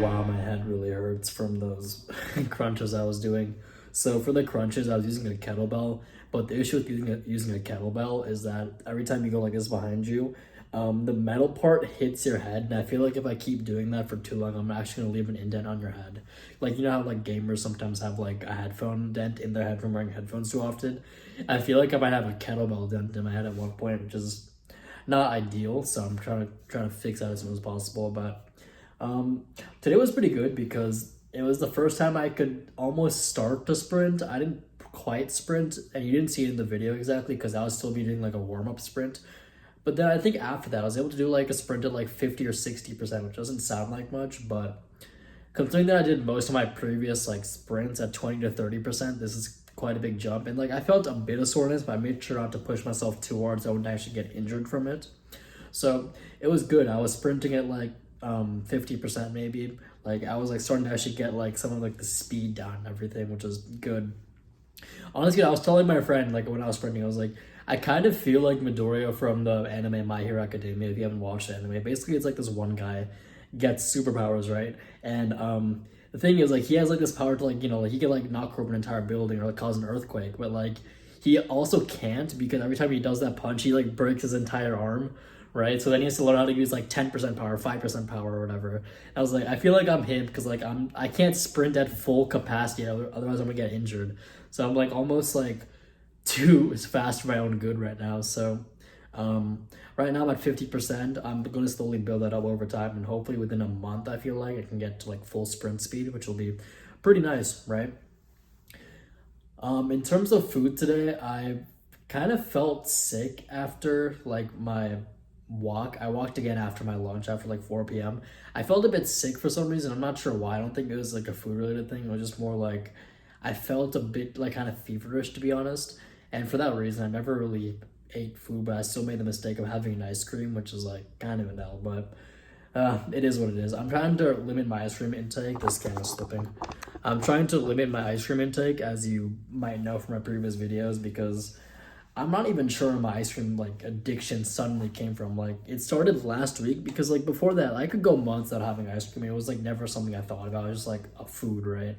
wow, my head really hurts from those crunches I was doing. So for the crunches, I was using a kettlebell, but the issue with using a kettlebell is that every time you go like this behind you, the metal part hits your head, and I feel like if I keep doing that for too long, I'm actually gonna leave an indent on your head. Like you know how like gamers sometimes have like a headphone dent in their head from wearing headphones too often. I feel like I might have a kettlebell dent in my head at one point, which is not ideal. So I'm trying to fix that as soon as possible, but. Today was pretty good because it was the first time I could almost start to sprint. I didn't quite sprint, and you didn't see it in the video exactly because I was still be doing like a warm-up sprint. But then I think after that, I was able to do like a sprint at like 50 or 60%, which doesn't sound like much, but considering that I did most of my previous like sprints at 20 to 30%, this is quite a big jump. And like I felt a bit of soreness, but I made sure not to push myself too hard so I wouldn't actually get injured from it. So it was good. I was sprinting at like 50% maybe. Like I was like starting to actually get like some of like the speed down and everything, which was good. Honestly, I was telling my friend like when I was sprinting, I was like, I kind of feel like Midoriya from the anime My Hero Academia. If you haven't watched the anime, basically it's like this one guy gets superpowers, right? And the thing is like he has like this power to like like he can like knock over an entire building or like cause an earthquake, but like he also can't because every time he does that punch, he like breaks his entire arm, right? So then he has to learn how to use like 10% power, 5% power, or whatever. I was like, I feel like I'm him because like I can't sprint at full capacity, otherwise I'm gonna get injured. So I'm like almost like too fast for my own good right now. So right now I'm at 50%. I'm gonna slowly build that up over time, and hopefully within a month I feel like I can get to like full sprint speed, which will be pretty nice, right? In terms of food today, I kind of felt sick after like my walk. I walked again after my lunch after like 4 p.m. I felt a bit sick for some reason. I'm not sure why. I don't think it was like a food related thing. It was just more like I felt a bit like kind of feverish to be honest. And for that reason, I never really ate food, but I still made the mistake of having an ice cream, which is like kind of an L, but it is what it is. I'm trying to limit my ice cream intake. This camera's slipping. I'm trying to limit my ice cream intake, as you might know from my previous videos, because I'm not even sure where my ice cream like addiction suddenly came from. Like it started last week because like before that I could go months without having ice cream. It was like never something I thought about. It was just like a food, right?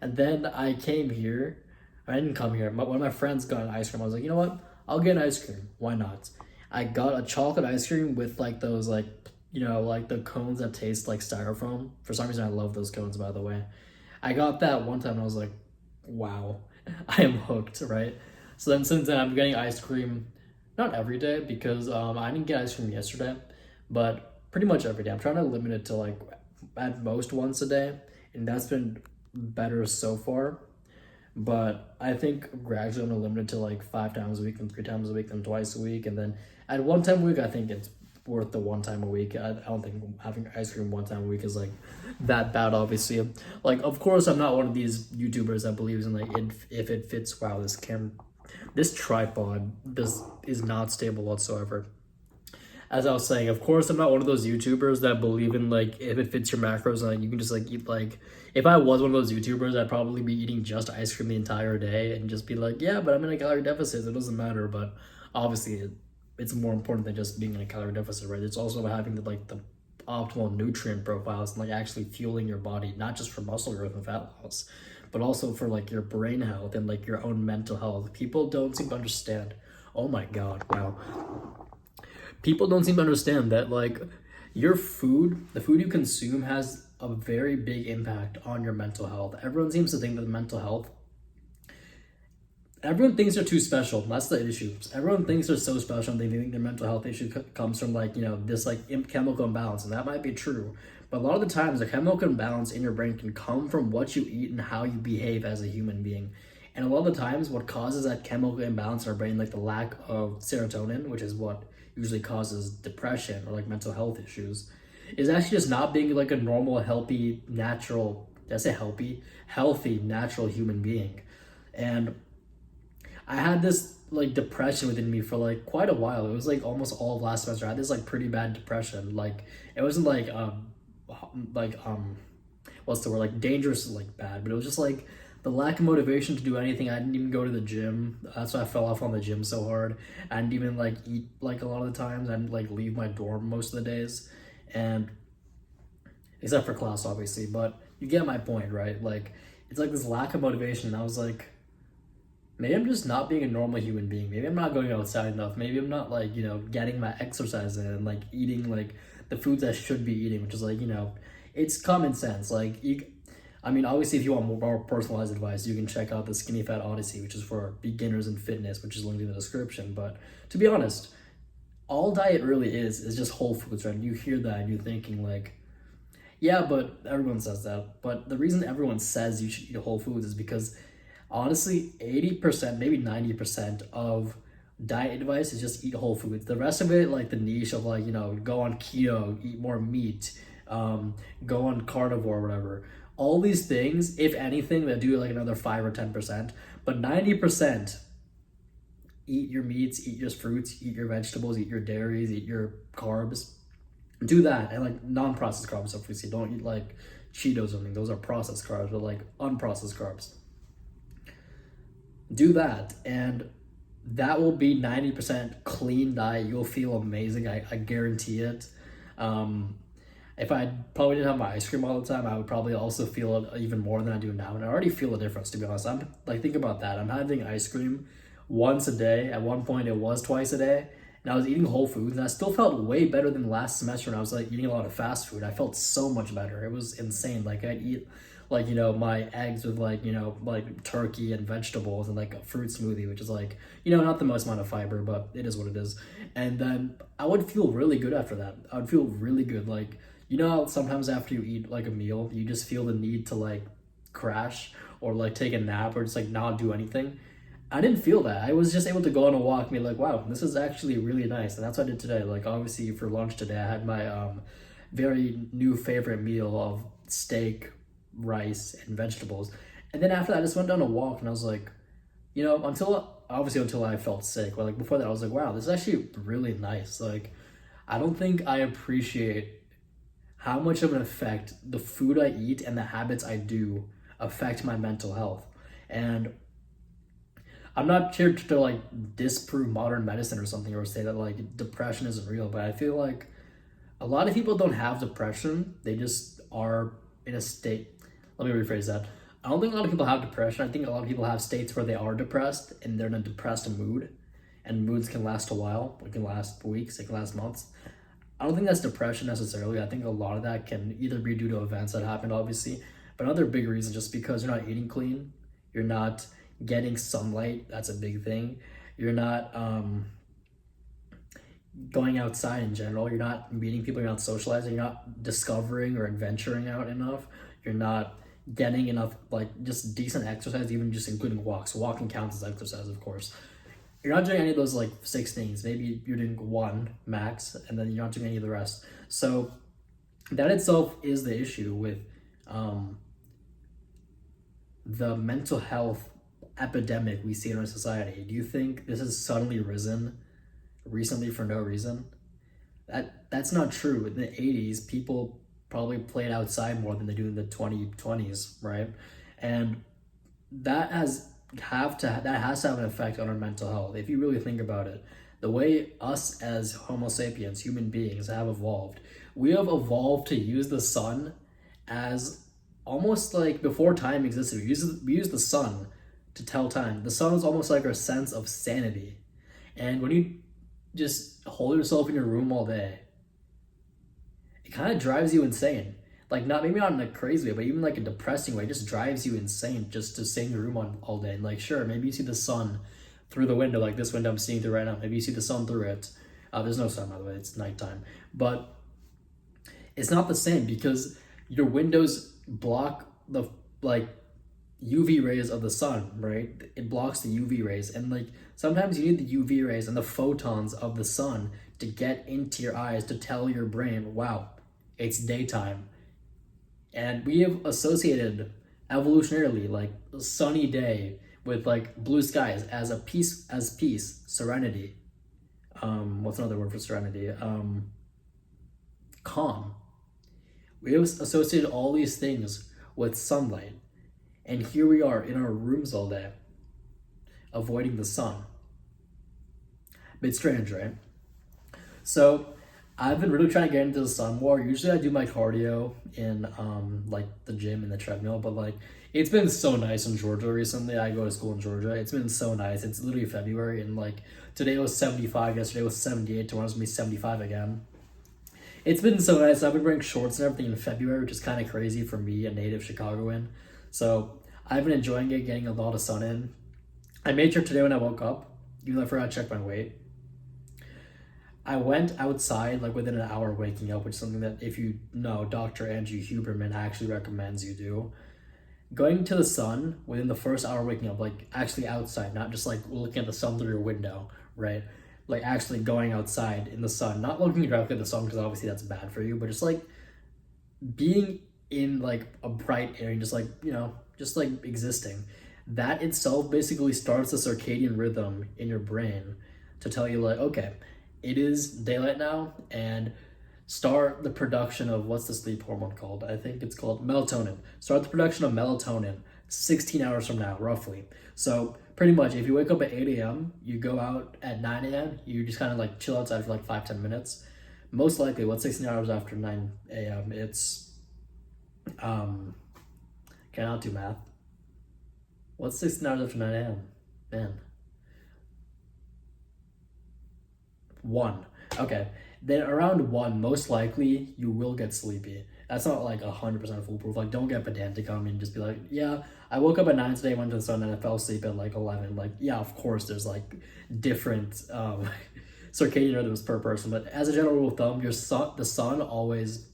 And then I came here. I didn't come here. One of my friends got an ice cream. I was like, you know what? I'll get an ice cream. Why not? I got a chocolate ice cream with like those like like the cones that taste like styrofoam. For some reason, I love those cones. By the way, I got that one time and I was like, wow, I am hooked, right? So then since then I'm getting ice cream, not every day because I didn't get ice cream yesterday, but pretty much every day. I'm trying to limit it to like at most once a day, and that's been better so far. But I think gradually I'm gonna limit it to like 5 times a week, and 3 times a week, and twice a week, and then at one time a week I think it's worth the one time a week. I don't think having ice cream one time a week is like that bad, obviously. Like of course I'm not one of these YouTubers that believes in like if it fits. Wow, this tripod this is not stable whatsoever. As I was saying, of course I'm not one of those YouTubers that believe in like if it fits your macros and like, you can just like eat like if I was one of those YouTubers I'd probably be eating just ice cream the entire day and just be like, yeah, but I'm in a calorie deficit, it doesn't matter. But obviously it's more important than just being in a calorie deficit, right? It's also about having the optimal nutrient profiles and like actually fueling your body, not just for muscle growth and fat loss, but also for like your brain health and like your own mental health. People don't seem to understand. Oh my god, wow. People don't seem to understand that like your food, the food you consume has a very big impact on your mental health. Everyone seems to think that mental health, everyone thinks they're too special. That's the issue. Everyone thinks they're so special and they think their mental health issue comes from like this like chemical imbalance, and that might be true, but a lot of the times the chemical imbalance in your brain can come from what you eat and how you behave as a human being. And a lot of the times what causes that chemical imbalance in our brain, like the lack of serotonin, which is what usually causes depression or like mental health issues, is actually just not being like a normal, healthy, natural, did I say healthy, natural human being. And I had this like depression within me for like quite a while. It was like almost all of last semester. I had this like pretty bad depression. Like it wasn't like what's the word, like dangerous, like bad, but it was just like the lack of motivation to do anything. I didn't even go to the gym. That's why I fell off on the gym so hard. I didn't even like eat like a lot of the times. I didn't like leave my dorm most of the days. And except for class, obviously. But you get my point, right? Like, it's like this lack of motivation. And I was like, maybe I'm just not being a normal human being. Maybe I'm not going outside enough. Maybe I'm not like, getting my exercise in and like eating like the foods I should be eating, which is like, it's common sense. Like, I mean, obviously, if you want more personalized advice, you can check out the Skinny Fat Odyssey, which is for beginners in fitness, which is linked in the description. But to be honest, all diet really is just whole foods, right? You hear that and you're thinking like, yeah, but everyone says that. But the reason everyone says you should eat whole foods is because honestly, 80%, maybe 90% of diet advice is just eat whole foods. The rest of it, like the niche of like, go on keto, eat more meat, go on carnivore, whatever. All these things, if anything, they do like another 5 or 10%. But 90%, eat your meats, eat your fruits, eat your vegetables, eat your dairies, eat your carbs. Do that. And like non-processed carbs, obviously. Don't eat like Cheetos or something. Those are processed carbs, but like unprocessed carbs. Do that, and that will be 90% clean diet. You'll feel amazing. I guarantee it. If I probably didn't have my ice cream all the time, I would probably also feel it even more than I do now. And I already feel a difference, to be honest. I'm like, think about that. I'm having ice cream once a day. At one point, it was twice a day. And I was eating whole foods, and I still felt way better than last semester when I was like eating a lot of fast food. I felt so much better. It was insane. Like, I'd eat like, my eggs with like, like turkey and vegetables and like a fruit smoothie, which is like, not the most amount of fiber, but it is what it is. And then I would feel really good after that. I would feel really good. Like, how sometimes after you eat like a meal, you just feel the need to like crash or like take a nap or just like not do anything. I didn't feel that. I was just able to go on a walk and be like, wow, this is actually really nice. And that's what I did today. Like, obviously for lunch today, I had my very new favorite meal of steak, rice, and vegetables. And then after that, I just went down a walk and I was like, until I felt sick. But like before that, I was like, wow, this is actually really nice. Like, I don't think I appreciate how much of an effect the food I eat and the habits I do affect my mental health. And I'm not here to like disprove modern medicine or something or say that like depression isn't real, but I feel like a lot of people don't have depression. They just are in a state. Let me rephrase that. I don't think a lot of people have depression. I think a lot of people have states where they are depressed and they're in a depressed mood, and moods can last a while. It can last weeks, it can last months. I don't think that's depression necessarily. I think a lot of that can either be due to events that happened, obviously, but another big reason just because you're not eating clean, you're not getting sunlight. That's a big thing. You're not going outside in general. You're not meeting people. You're not socializing. You're not discovering or adventuring out enough. You're not getting enough like just decent exercise, even just including walks. Walking counts as exercise, of course. You're not doing any of those like 6 things. Maybe you're doing one max, and then you're not doing any of the rest. So that itself is the issue with the mental health epidemic we see in our society. Do you think this has suddenly risen recently for no reason? That's not true. In the 80s, people probably played outside more than they do in the 2020s, right? And that has to have an effect on our mental health. If you really think about it, the way us as Homo sapiens, human beings, have evolved, we have evolved to use the sun as almost like before time existed. We use the sun to tell time. The sun is almost like our sense of sanity. And when you just hold yourself in your room all day, it kind of drives you insane. Like, maybe not in a crazy way, but even like a depressing way. It just drives you insane just to stay in your room all day. And like, sure, maybe you see the sun through the window, like this window I'm seeing through right now. Maybe you see the sun through it. There's no sun, by the way, it's nighttime. But it's not the same because your windows block the like UV rays of the sun, right? It blocks the UV rays, and like sometimes you need the UV rays and the photons of the sun to get into your eyes to tell your brain, wow, it's daytime. And we have associated evolutionarily like a sunny day with like blue skies as peace, serenity. What's another word for serenity? Calm. We have associated all these things with sunlight. And here we are in our rooms all day, avoiding the sun. Bit strange, right? So I've been really trying to get into the sun more. Usually I do my cardio in like the gym and the treadmill, but like it's been so nice in Georgia recently. I go to school in Georgia. It's been so nice. It's literally February and like today was 75, yesterday was 78, tomorrow's gonna be 75 again. It's been so nice. I've been wearing shorts and everything in February, which is kind of crazy for me, a native Chicagoan. So I've been enjoying it, getting a lot of sun in. I made sure today when I woke up, even though I forgot to check my weight, I went outside like within an hour of waking up, which is something that if you know, Dr. Andrew Huberman actually recommends you do. Going to the sun within the first hour of waking up, like actually outside, not just like looking at the sun through your window, right? Like actually going outside in the sun, not looking directly at the sun because obviously that's bad for you, but just like being in like a bright area and just like, you know, just like existing. That itself basically starts the circadian rhythm in your brain to tell you like, okay, it is daylight now, and start the production of what's the sleep hormone called? I think it's called melatonin. Start the production of melatonin 16 hours from now, roughly. So pretty much if you wake up at 8 a.m., you go out at 9 a.m., you just kind of like chill outside for like 5-10 minutes. Most likely, what's 16 hours after 9 a.m.? It's, cannot do math. What's 16 hours after 9 a.m.? Man. 1. Okay. Then around 1, most likely you will get sleepy. That's not like 100% foolproof. Like, don't get pedantic on me and just be like, yeah, I woke up at 9 today, went to the sun, and I fell asleep at like 11. Like, yeah, of course, there's like different circadian rhythms per person. But as a general rule of thumb, the sun always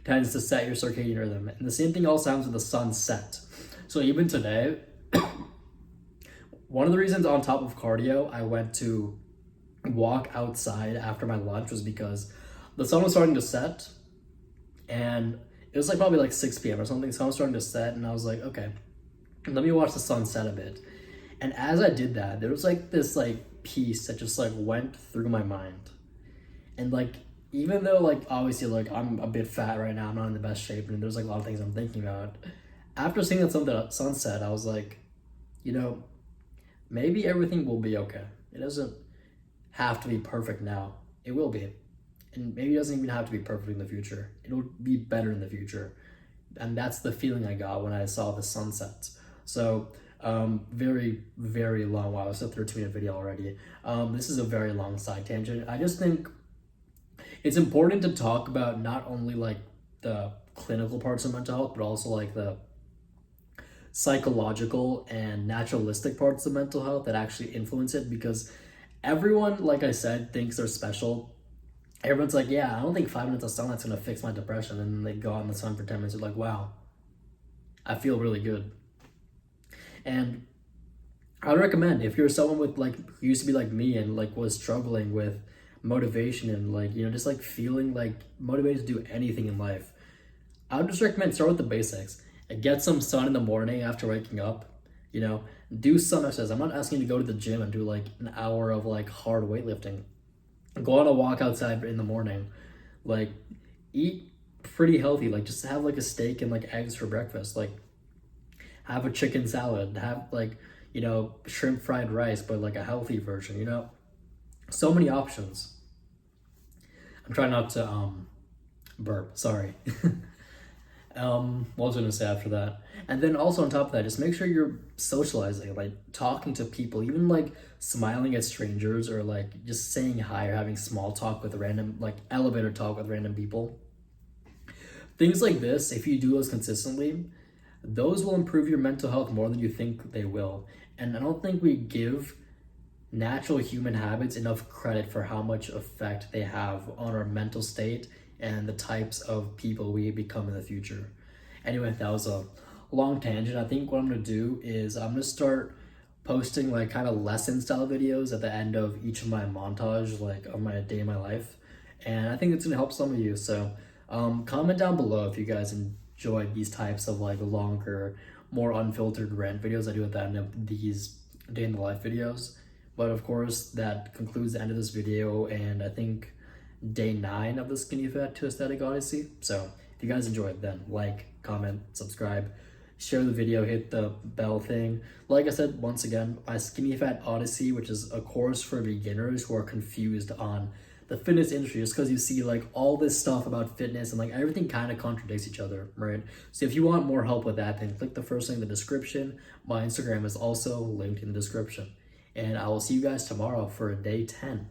tends to set your circadian rhythm. And the same thing also happens with the sunset. So even today, one of the reasons on top of cardio, I went to walk outside after my lunch was because the sun was starting to set, and it was like probably like 6 p.m. or something. The sun was starting to set, and I was like, okay, let me watch the sun set a bit. And as I did that, there was like this like piece that just like went through my mind. And like, even though like obviously like I'm a bit fat right now, I'm not in the best shape, and there's like a lot of things I'm thinking about, after seeing that sunset, I was like, you know, maybe everything will be okay. It doesn't have to be perfect now. It will be. And maybe it doesn't even have to be perfect in the future. It'll be better in the future. And that's the feeling I got when I saw the sunsets. So, very, very long. Wow, it's a 13-minute video already. This is a very long side tangent. I just think it's important to talk about not only like the clinical parts of mental health, but also like the psychological and naturalistic parts of mental health that actually influence it, because everyone, like I said, thinks they're special. Everyone's like, yeah, I don't think 5 minutes of sunlight's gonna fix my depression. And then they go out in the sun for 10 minutes. They're like, wow, I feel really good. And I would recommend, if you're someone with like, who used to be like me and like was struggling with motivation and like, you know, just like feeling like motivated to do anything in life, I would just recommend start with the basics and get some sun in the morning after waking up. You know, do some exercise. I'm not asking you to go to the gym and do like an hour of like hard weightlifting. Go on a walk outside in the morning. Like, eat pretty healthy. Like, just have like a steak and like eggs for breakfast. Like, have a chicken salad. Have like, you know, shrimp fried rice, but like a healthy version, you know? So many options. I'm trying not to burp, sorry. What was I gonna say after that? And then also on top of that, just make sure you're socializing, like talking to people, even like smiling at strangers, or like just saying hi or having small talk with random, like elevator talk with random people. Things like this, if you do those consistently, those will improve your mental health more than you think they will. And I don't think we give natural human habits enough credit for how much effect they have on our mental state and the types of people we become in the future. Anyway, that was a long tangent. I think what I'm gonna do is I'm gonna start posting like kind of lesson style videos at the end of each of my montage, like of my day in my life. And I think it's gonna help some of you. So comment down below if you guys enjoy these types of like longer, more unfiltered rant videos I do at the end of these day in the life videos. But of course, that concludes the end of this video, and I think day 9 of the Skinny Fat to Aesthetic Odyssey. So if you guys enjoyed, then like, comment, subscribe, share the video, hit the bell thing. Like I said, once again, my Skinny Fat Odyssey, which is a course for beginners who are confused on the fitness industry, just because you see like all this stuff about fitness and like everything kind of contradicts each other, right? So if you want more help with that, then click the first link in the description. My Instagram is also linked in the description. And I will see you guys tomorrow for day 10.